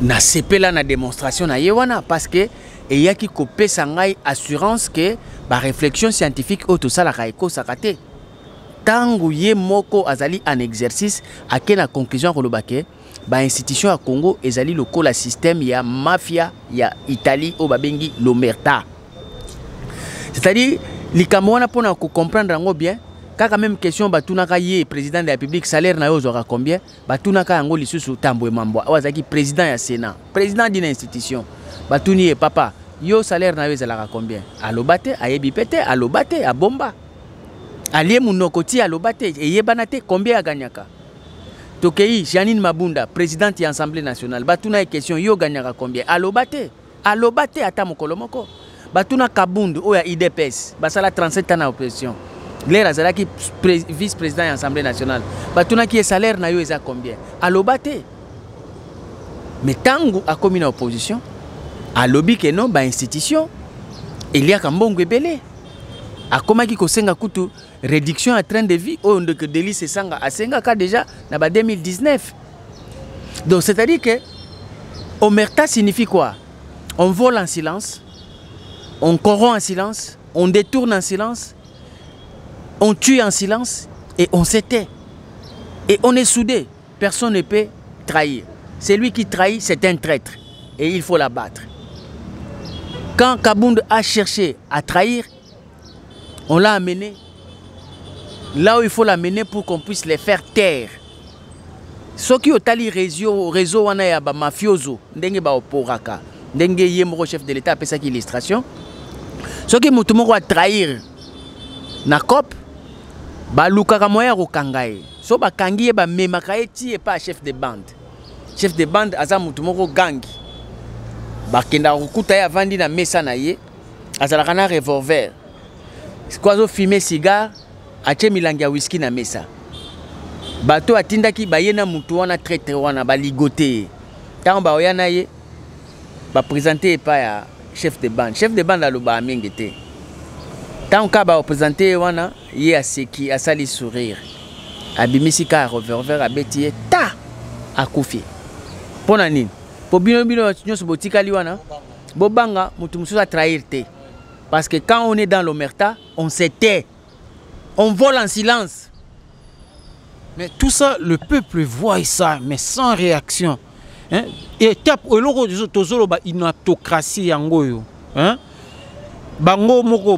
Na CP là na démonstration na yewana parce que et y a qui copé sangai assurance que ba réflexion scientifique auto ça la kaiko sakate tangu ye moko azali en exercice à na conclusion ko lobake ba institution à Congo ezali lokola système ya mafia ya Italie au babengi l'omerta, c'est-à-dire likambo wana pona ko comprendre ngo bien. Quand même question batunaka ye président de la République salaire na yo zora combien batunaka yango lisusu tambwe mambo wazaki président ya Sénat président d'une institution batuni e papa yo salaire na yo zala combien alobate ayebi pete alobate abomba alie munokoti alobate eyebanate combien aganyaka tokei Janine Mabunda présidente de l'Assemblée nationale batuna e question yo ganyaka combien alobate ata mokolo moko batuna Kabundu oya IDPS basala 37 ans na opposition. L'air azalaki vice-président de l'Assemblée nationale. Batuna qui est salaire na yo eza combien? Alobate. Mais tangu a commis en opposition, alobi que non ba institution, il y a kambongo ebele. A koma ki ko senga kutu réduction à train de vie au de que délice sanga a senga ka déjà na ba 2019. Donc c'est-à-dire que omerta signifie quoi? On vole en silence, on corrompt en silence, on détourne en silence. On tue en silence et on se tait. Et on est soudés. Personne ne peut trahir. Celui qui trahit, c'est un traître. Et il faut l'abattre. Quand Kabund a cherché à trahir, on l'a amené là où il faut l'amener pour qu'on puisse les faire taire. Ceux qui ont tali réseau wana ya ba mafioso, ndenge ba oporaka, ndenge yemro chef de l'État appelle ça illustration. Ceux qui mutumoko a trahir na COP, ba lukaka moya rokangaye so ba kangiye ba memaka eti pas chef de bande. Chef de bande aza mutu moko gangi ba kenda rokuta ya vandi na mesa na ye azalaka na revolver kwazo fumer cigare ache milangi ya whisky na mesa bato atindaki bayena mutu wana traître wana ba ligoté tant ba oyana ye ba présenter pas ya chef de bande aloba amengete. Tant qu'on va présenter wana ye aseki asali sourire abimisi ka revolver abeti ta akufi pona nini po bino nyoso botika liwana bobanga mutu mususu a trahir te parce que quand on est dans l'omerta on se tait, on vole en silence. Mais tout ça le peuple voit ça mais sans réaction, hein? Et tap eloko tozolo ba inaptocratie yango yo, hein? Bango moko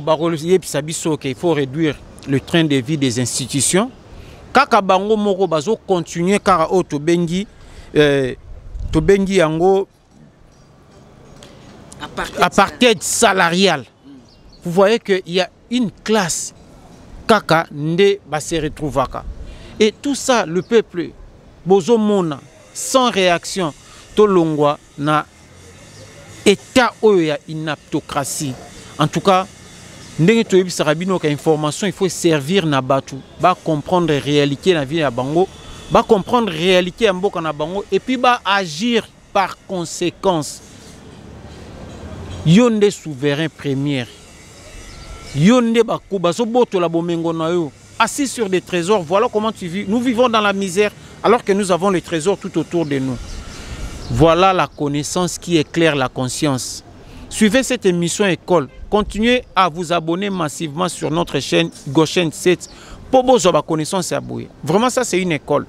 il faut réduire le train de vie des institutions. kaka bango moko bazo continuer kara o to bengi yango apartheid salarial. Vous voyez qu'il y a une classe kaka nde ba se retrouvaka. Et tout ça, le peuple, bozo mona, sans réaction, to longwa na état oya inaptocratie. En tout cas, ndenge to yebi sarabino ka information, il faut servir na batu, ba comprendre réalité na vie na bango, ba comprendre réalité ya mboka na bango et puis ba agir par conséquence. Yonde souverain premier. Yonde bako baso boto la bomengo na yo. Assis sur des trésors, voilà comment tu vis. Nous vivons dans la misère alors que nous avons les trésors tout autour de nous. Voilà la connaissance qui éclaire la conscience. Suivez cette émission École. Continuez à vous abonner massivement sur notre chaîne Goshen 7 pour vos connaissances et abouer. Vraiment, ça, c'est une école.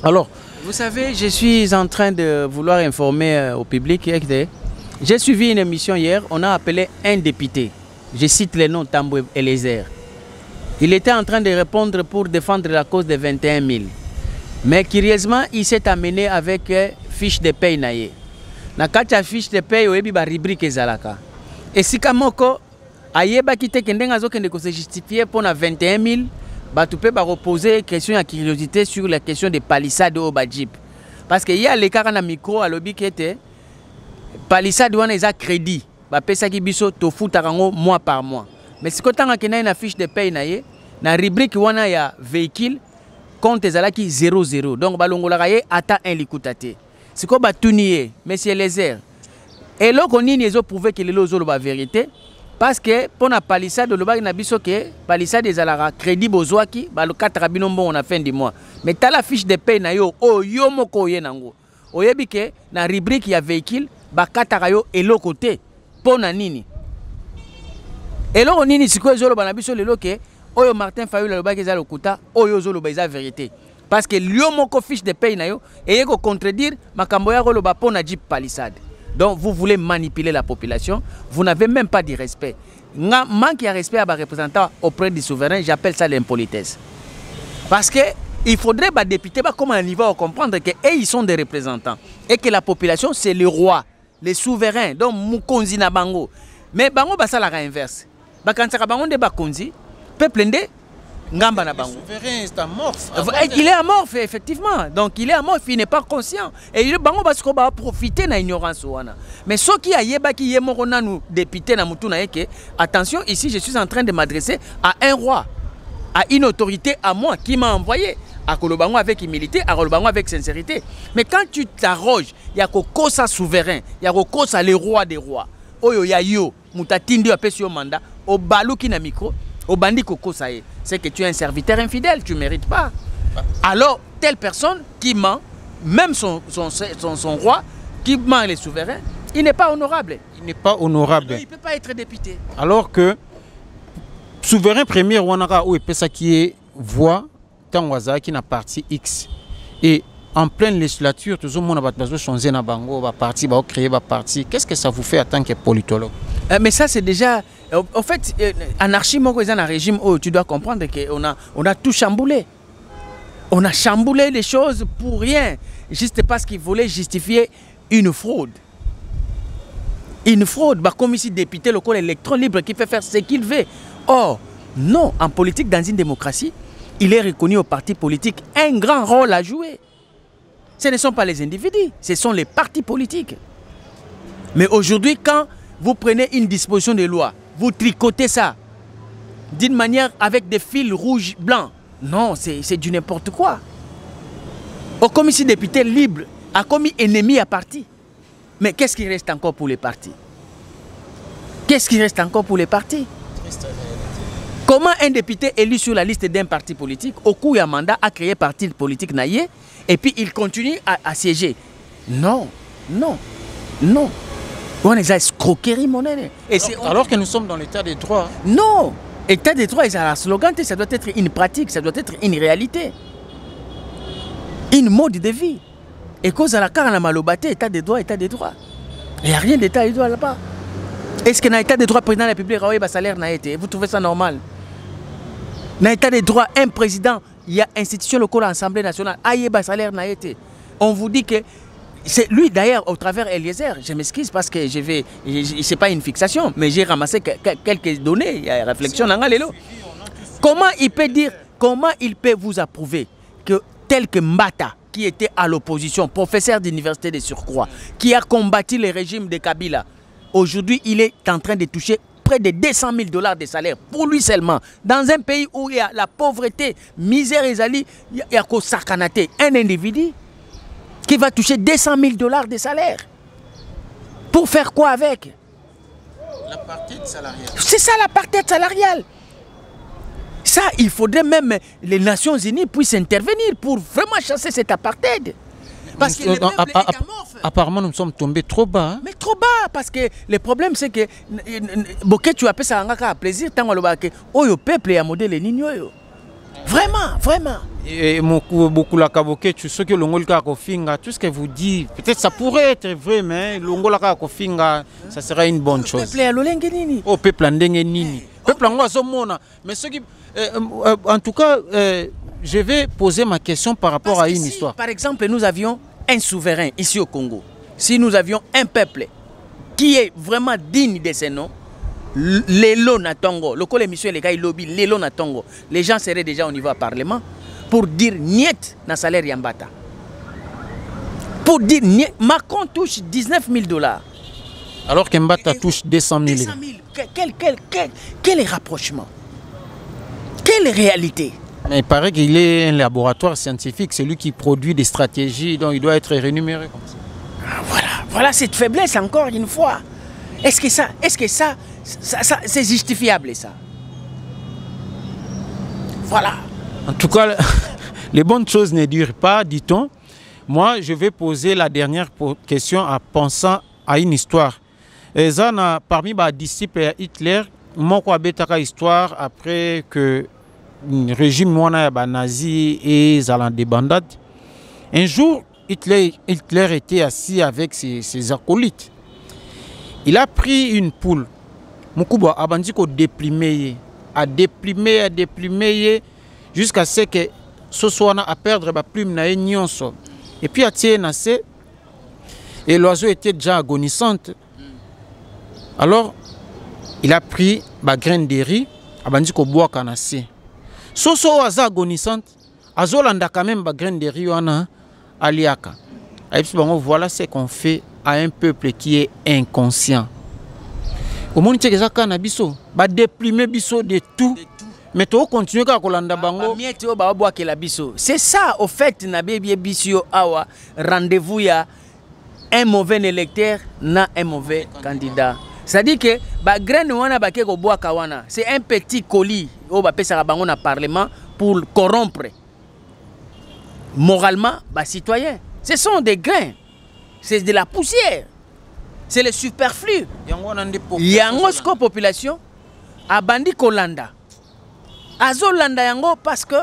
Alors, vous savez, je suis en train de vouloir informer au public. J'ai suivi une émission hier, on a appelé un député. Je cite les noms Tamboué Eliezer. Il était en train de répondre pour défendre la cause des 21 000. Mais curieusement, il s'est amené avec fiche de paye naïe. Na kacha fiche de paye oyebi ba rubrique ezalaka. Et si kamoko ayeba kite kendenga zo kende ko se justifier pour na 21 000, ba tu peux ba reposer question à curiosité sur la question des palissades au Badjip. Parce que y a les cas na micro à lobby qui était palissade wana eza crédit. Ba pesa ki biso to futarango mois par mois. Mais si kotanga kena na fiche de paye naïe, na rubrique wana ya véhicule compte ezalaki 00. Donc balongolaka ye ata un likutate. C'est quoi batunier, monsieur Eliezer. Et là, on a prouvé que les gens la vérité. Parce que pour la palissade, le bag n'a biso que palissade des alara crédit bozwaki, le 4 rabinombo on a fin du mois. Mais tu as la fiche de paye na yo, oh yo moko ye nango. Oyebi que na rubrique ya véhicule, ba 4 yo et l'autre côté. Pour na nini. Et là, on nini si quoi zolo ba na biso le loke, oyo Martin Fayulu le bag ezalo kuta, oyo zolo ba eza vérité. Parce que l'homme fiche de paye et il contredire makamboya rolo bapo na Jeep palissade. Donc vous voulez manipuler la population, vous n'avez même pas de respect. Manque de respect à vos représentants auprès du souverain, j'appelle ça l'impolitesse. Parce que il faudrait les députés comment on y va comprendre que ils sont des représentants et que la population c'est le roi, les souverains. Donc mukonzi na bango. Mais bango basa la inverse. Bakansaka bango de bakonzi, peuple ndé Ngamba na bango. Le souverain est amorphe. Il est amorphe, effectivement. Donc il est amorphe, il n'est pas conscient. Et il va profiter de l'ignorance. Mais ce qui a yeba qui est mort, nous député na mutu na yeke. Attention, ici je suis en train de m'adresser à un roi, à une autorité à moi qui m'a envoyé à Kolobango avec humilité, à Kolobango avec sincérité. Mais quand tu t'arroges, il y a Kokosa souverain, il y a Kokosa le roi des rois. Oyo ya yo, mutatindi apesi yo mandat, o baluki na micro. Au bandit Coco, ça y est, c'est que tu es un serviteur infidèle, tu ne mérites pas. Alors, telle personne qui ment, même son roi, qui ment les souverains, il n'est pas honorable. Il n'est pas honorable. Alors, il ne peut pas être député. Alors que, souverain premier, Wanaka, où est ça qui est voix, Tangwaza, qui n'a parti X. Et en pleine législature, tout le monde a changé na bango, va parti, va créer, va parti. Qu'est-ce que ça vous fait en tant que politologue? Mais ça, c'est déjà... En fait, anarchie, un régime où tu dois comprendre qu'on a tout chamboulé. On a chamboulé les choses pour rien. Juste parce qu'ils voulaient justifier une fraude. Une fraude, comme ici, député local électron libre qui fait faire ce qu'il veut. Or, non, en politique, dans une démocratie, il est reconnu au parti politique un grand rôle à jouer. Ce ne sont pas les individus, ce sont les partis politiques. Mais aujourd'hui, quand vous prenez une disposition de loi, vous tricotez ça d'une manière avec des fils rouges, blancs. Non, c'est du n'importe quoi. Au commissaire député libre a commis ennemi à parti. Mais qu'est-ce qui reste encore pour les partis? Qu'est-ce qui reste encore pour les partis? Comment un député élu sur la liste d'un parti politique, au cours d'un mandat, a créé parti politique naïe et puis il continue à siéger? Non, non, non. On est à escroquerie, mon aîné. Alors que nous sommes dans l'état des droits. Non! L'état des droits, c'est un slogan, ça doit être une pratique, ça doit être une réalité. Une mode de vie. Et cause à la carte, on a malobaté, état des droits, état des droits. Il n'y a rien d'état des droits là-bas. Est-ce que dans l'état des droits, le président de la République a eu un salaire? Vous trouvez ça normal? Dans l'état des droits, un président il y a institution locale à l'Assemblée nationale. Aïeba salaire n'a été. On vous dit que c'est lui d'ailleurs au travers Eliezer. Je m'excuse parce que c'est pas une fixation, mais j'ai ramassé quelques données. Il y a réflexion. Comment il peut dire, comment il peut vous approuver que tel que Mbata, qui était à l'opposition, professeur d'université de surcroît, qui a combattu le régime de Kabila, aujourd'hui il est en train de toucher près de 200 000 $ de salaire pour lui seulement. Dans un pays où il y a la pauvreté, misère et zali, il y a qu'au Sakanate, un individu qui va toucher 200 000 $ de salaire. Pour faire quoi avec? L'apartheid salarial. C'est ça l'apartheid salarial. Ça, il faudrait même les Nations Unies puissent intervenir pour vraiment chasser cet apartheid. Parce que le peuple est amorphe. Apparemment, nous sommes tombés trop bas. Hein? Mais trop bas, parce que le problème, c'est que tu appelles ça un plaisir, tant que le peuple est à modèle nino. Vraiment, vraiment. Et beaucoup la kaboke, tu sais que l'ongolka kofinga, tout ce que vous dites, peut-être ça pourrait être vrai, mais l'ongolka kofinga, ça serait une bonne chose. Le peuple est à l'olenge nini. Au peuple andenge nini. Peuple angwazomona. Mais ce qui, en tout cas, je vais poser ma question par rapport Parce à une si, histoire. Par exemple, nous avions un souverain ici au Congo. Si nous avions un peuple qui est vraiment digne de ce nom, Lelo Natongo, le col émission les gars il lobby Lelo Natongo, les gens seraient déjà au niveau du Parlement pour dire niet na salaire Yambata. Pour dire niet, Macron touche 19 000 $. Alors que Mbata touche 200 000. 200 000. Quel rapprochement? Quelle réalité? Mais il paraît qu'il est un laboratoire scientifique, c'est lui qui produit des stratégies, donc il doit être rémunéré comme ça. Voilà cette faiblesse encore une fois. Est-ce que ça c'est justifiable ça? Voilà. En tout cas, les bonnes choses ne durent pas, dit-on. Moi, je vais poser la dernière question en pensant à une histoire. Zana, parmi les disciples Hitler, moi, je histoire après que le régime nazi et Zalan des bandades. Un jour, Hitler était assis avec ses acolytes. Il a pris une poule. Mukuba a déprimé, jusqu'à ce que ce soit à perdre la plume na nyonso. Et puis et l'oiseau était déjà agonisante. Alors il a pris la graine de riz, abandiko bois kanase. Soso oiseau agonisante, azolanda quand même la graine de riz wana aliaka. Voilà ce qu'on fait à un peuple qui est inconscient. Au monde qui est cannabis, ba déprimer biso de tout. Mais tu continues à kolanda bango. C'est ça au fait na bébé bisio awa rendez-vous ya un mauvais électeur na un mauvais candidat. C'est-à-dire que ba graine wana ba ke ko bois kawana, c'est un petit colis au ba pesa bango na parlement pour corrompre moralement ba citoyen. Ce sont des grains. C'est de la poussière. C'est le superflu. Yango population a bandi kolanda. Azolanda yango parce que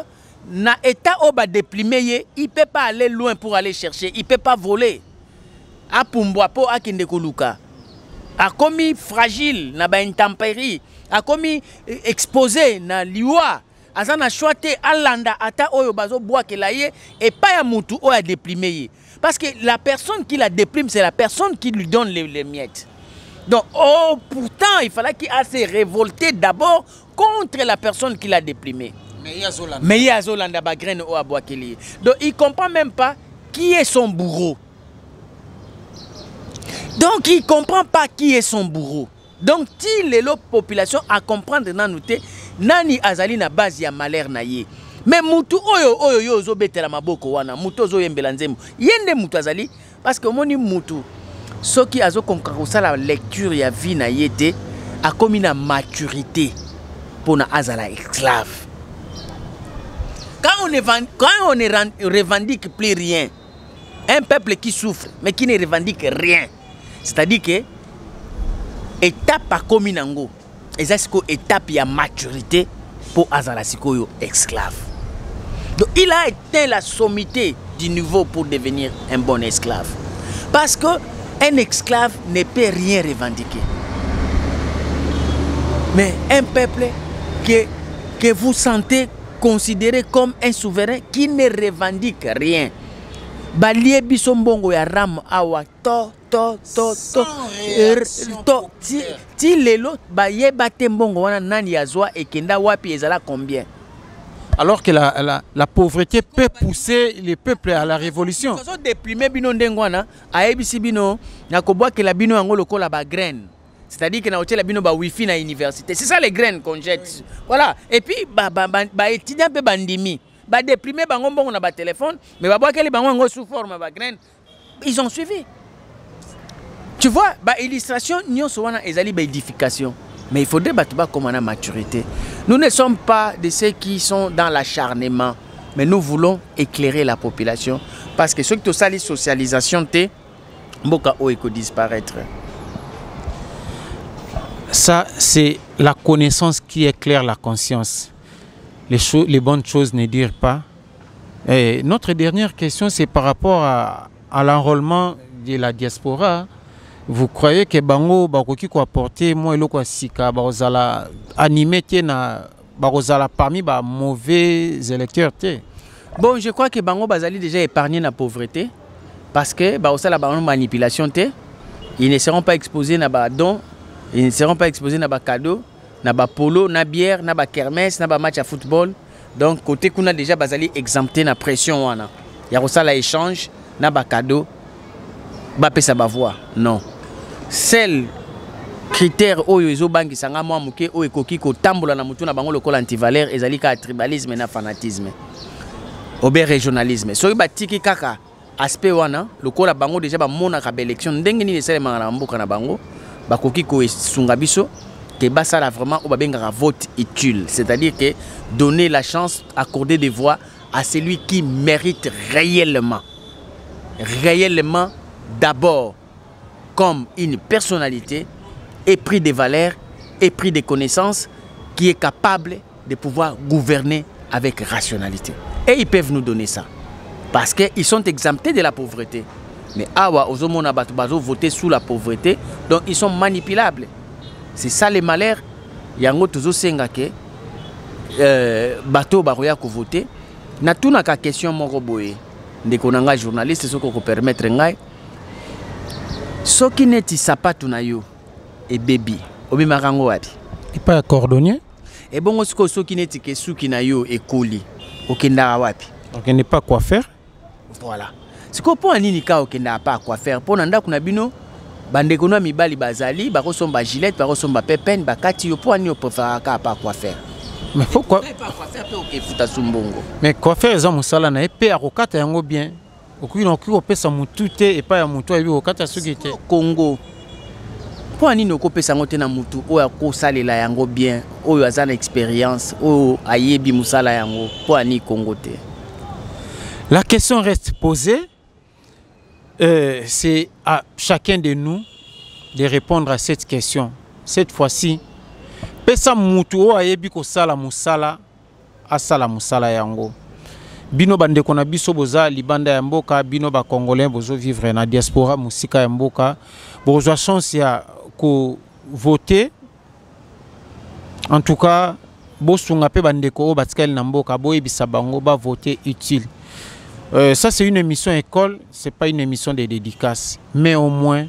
na état oba déprimé, il peut pas aller loin pour aller chercher, il peut pas voler. A pumbwapo a kindekoluka. A commis fragile na ba intempérie, a commis exposé na liwa. Azana choité alanda ata oyo bazo bois kelaye et pas ya mutu oya déprimé. Parce que la personne qui la déprime, c'est la personne qui lui donne les miettes. Donc, pourtant, il fallait qu'il se révolter d'abord contre la personne qui l'a déprimé. Mais il y a Zolanda Bagrène ou Abouakeli. Donc, il ne comprend même pas qui est son bourreau. Donc, il ne comprend pas qui est son bourreau. Donc, si les populations à comprendre nani azali na base ya malheur na ye. Mais mutu oyo zo betela maboko wana mutu zo yembela nzembo yende mutu azali parce que moni mutu soki azo konkarusa la lecture ya vie na yete a komi na maturité pour na azala esclave. Quand on ne revendique plus rien, un peuple qui souffre mais qui ne revendique rien, c'est-à-dire que étape a komi nango ezasiko étape ya maturité pour azala sikoyo esclave. Donc il a atteint la sommité du niveau pour devenir un bon esclave. Parce qu'un esclave ne peut rien revendiquer. Mais un peuple que vous sentez considéré comme un souverain qui ne revendique rien. Balie biso mbongo ya ram awa to ti lelo baye bate mbongo wana nani yazwa ekenda wapi ezala combien. Alors que la pauvreté peut pousser les peuples à la révolution. Ils ont déprimé bino ndengwana ayebisi bino na kobwa que la bino yango lokola ba graine. C'est-à-dire que na hôtel la bino ba wifi na université. C'est ça les graines qu'on jette. Voilà. Et puis ba étudiant pe bandimi. Ba déprimé bango mbongo na ba téléphone, mais ba boakeli bango ngo sous forme ba graine. Ils ont suivi. Tu vois, ba illustration nyonso wana ezali ba édification. Mais il faudrait battre comme on a maturité. Nous ne sommes pas de ceux qui sont dans l'acharnement, mais nous voulons éclairer la population parce que ceux qui ont sali socialisation te mboka o eko disparaître. Ça c'est la connaissance qui éclaire la conscience. Les bonnes choses ne dirent pas. Et notre dernière question c'est par rapport à l'enrôlement de la diaspora. Vous croyez que bango bakoki ko apporter moi eloko sika bazala animé na bazala parmi ba mauvais électeurs te? Bon, je crois que bango bazali déjà épargné la pauvreté parce que bazala ba manipulation te. Ils ne seront pas exposés na ba don, ils ne seront pas exposés na ba cadeau, na ba polo, na bière, na ba kermesse, na ba match à football. Donc côté kuna déjà bazali exempté na pression wana. Ya kosala échange na ba cadeau ba pesa ba voix. Non. Seul critère oyo ezo bangi sanga mwa muke oyo ekoki ko tambola na mutu na bango lokola antivaleur ezali ka tribalisme na fanatisme obe régionalisme soki batiki kaka aspect wana lokola bango déjà ba mona ka élection ndenge ni esele mangana mboka na bango bakoki ko esunga biso que basala vraiment ou babenga vote utile, c'est-à-dire que donner la chance, accorder des voix à celui qui mérite réellement d'abord comme une personnalité épris de valeurs, épris de connaissances, qui est capable de pouvoir gouverner avec rationalité. Et ils peuvent nous donner ça. Parce qu'ils sont exemptés de la pauvreté. Mais awa ozomona batu bazo voter sous la pauvreté, donc ils sont manipulables. C'est ça le malheur. Yango tozo senga ke bato baroya ko voter. Na tuna ka question moko boye. Ndeko nanga journaliste soko ko permettre ngai. Soki neti sapatu na yo et baby obimaka ngo wapi? Et pas cordonnier? Et bon siko soki neti ke suki na yo ekoli okenda wapi? Donc il n'est pas quoi faire. Voilà. Siko po anini ka okenda pas quoi faire. Po nanda kuna bino bandeko na mibali bazali bako somba gilet bako somba pepene bakati yo po ani opofaka ka pas quoi faire. Mais pourquoi pas quoi faire pe okefuta sumbongo. Mais quoi faire za musala na epé akokata yango bien. Okuyi na okuyi opesa mutu te epa ya mutu ayebi okata soki te. Congo. Po ani no kopesa ngo te na mutu oyo akosalela yango bien, oyo azana expérience, oyo ayebi musala yango, po ani Congo te. La question reste posée. C'est à chacun de nous de répondre à cette question. Cette fois-ci, pesa mutu oyo ayebi kosala musala asala musala yango. Bino bande kona biso boza libanda ya mboka, bino ba congolais bozo vivre na diaspora musika ya mboka, bozo chance ya ko voter. En tout cas, bosunga pe bande ko batikali na mboka boyebisa bango ba voter utile. Ça c'est une émission école, c'est pas une émission de dédicace, mais au moins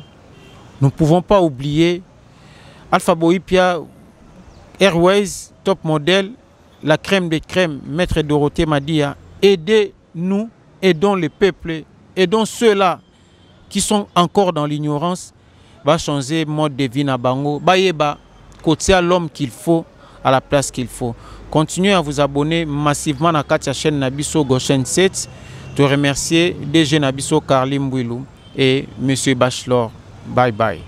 nous ne pouvons pas oublier Alpha Boipia, Airways, Top Model, la crème des crèmes, Maître Dorothée Madia. Aidez-nous, aidons le peuple, aidons ceux-là qui sont encore dans l'ignorance. Va changer mode de vie na bango, bayeba kotia l'homme qu'il faut à la place qu'il faut. Continuez à vous abonner massivement à la chaîne Nabiso Goshen 7. Te remercier DG Nabiso Carly Mbouilou et Monsieur Bachelor. Bye bye.